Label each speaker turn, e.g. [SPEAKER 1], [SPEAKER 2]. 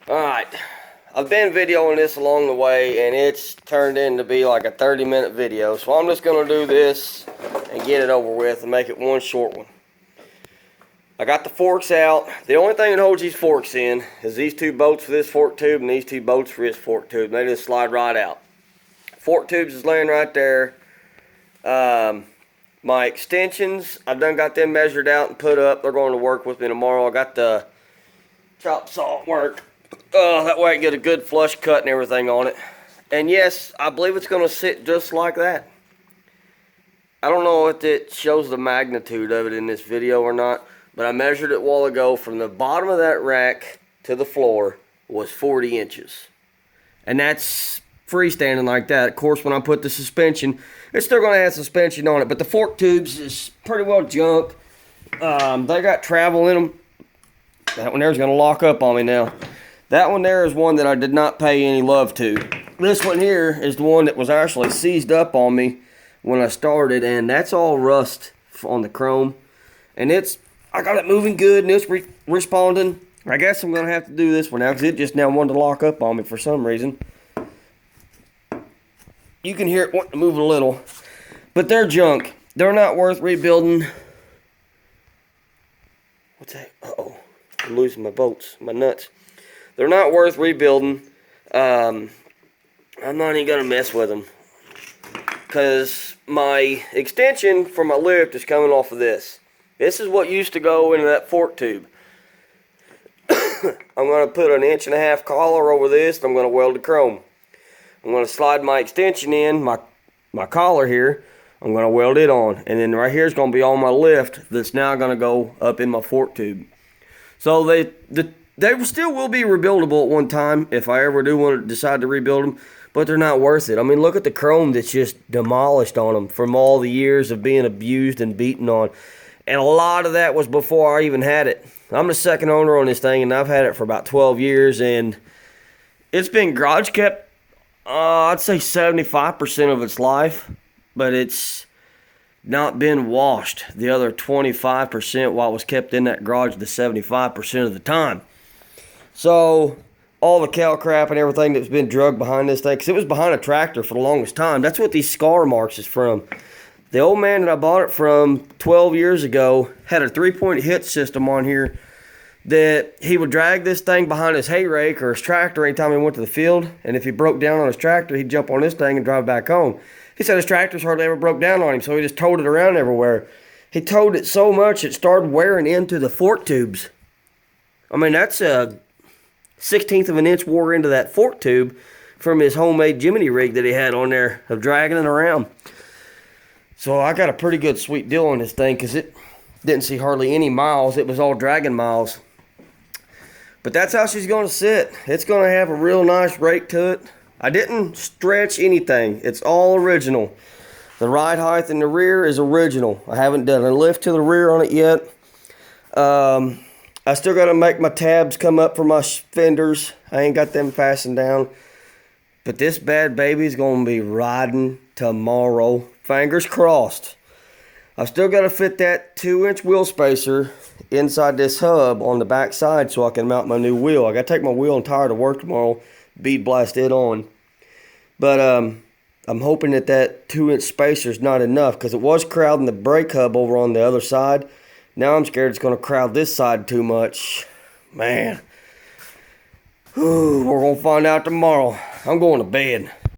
[SPEAKER 1] Alright, I've been videoing this along the way and it's turned into be like a 30-minute video, so I'm just going to do this and get it over with and make it one short one. I got the forks out. The only thing that holds these forks in is these two bolts for this fork tube and these two bolts for this fork tube. They just slide right out. Fork tubes is laying right there. My extensions, I've done got them measured out and put up. They're going to work with me tomorrow. I got the chop saw at work. That way I can get a good flush cut and everything on it. And yes, I believe it's going to sit just like that. I don't know if it shows the magnitude of it in this video or not, but I measured it a while ago. From the bottom of that rack to the floor was 40 inches. And that's freestanding like that. Of course, when I put the suspension, it's still going to have suspension on it, but the fork tubes is pretty well junk. They got travel in them. That one there's going to lock up on me now. That one there is one that I did not pay any love to. This one here is the one that was actually seized up on me when I started, and that's all rust on the chrome. And I got it moving good, and it's responding. I guess I'm going to have to do this one now, because it just now wanted to lock up on me for some reason. You can hear it wanting to move a little. But they're junk. They're not worth rebuilding. What's that? Uh-oh. I'm losing my bolts, my nuts. They're not worth rebuilding. I'm not even going to mess with them. Because my extension for my lift is coming off of this. This is what used to go into that fork tube. I'm going to put an 1.5 inch collar over this, and I'm going to weld the chrome. I'm going to slide my extension in, my collar here. I'm going to weld it on. And then right here is going to be on my lift that's now going to go up in my fork tube. So they still will be rebuildable at one time if I ever do want to decide to rebuild them. But they're not worth it. I mean, look at the chrome that's just demolished on them from all the years of being abused and beaten on. And a lot of that was before I even had it. I'm the second owner on this thing, and I've had it for about 12 years. And it's been garage kept, I'd say 75% of its life. But it's not been washed the other 25% while it was kept in that garage the 75% of the time. So all the cow crap and everything that's been drugged behind this thing, because it was behind a tractor for the longest time. That's what these scar marks is from. The old man that I bought it from 12 years ago had a 3-point hit system on here that he would drag this thing behind his hay rake or his tractor anytime he went to the field. And if he broke down on his tractor, he'd jump on this thing and drive back home. He said his tractors hardly ever broke down on him, so he just towed it around everywhere. He towed it so much it started wearing into the fork tubes. I mean, that's a 1/16 of an inch wore into that fork tube from his homemade Jiminy rig that he had on there of dragging it around. So I got a pretty good sweet deal on this thing because it didn't see hardly any miles. It was all dragging miles. But that's how she's going to sit. It's going to have a real nice rake to it. I didn't stretch anything. It's all original. The ride height in the rear is original. I haven't done a lift to the rear on it yet. I still got to make my tabs come up for my fenders. I ain't got them fastened down. But this bad baby's going to be riding tomorrow. Fingers crossed. I've still got to fit that 2-inch wheel spacer inside this hub on the back side so I can mount my new wheel. I got to take my wheel and tire to work tomorrow. Bead blast it on. But I'm hoping that 2-inch spacer is not enough because it was crowding the brake hub over on the other side. Now I'm scared it's going to crowd this side too much. Man. We're going to find out tomorrow. I'm going to bed.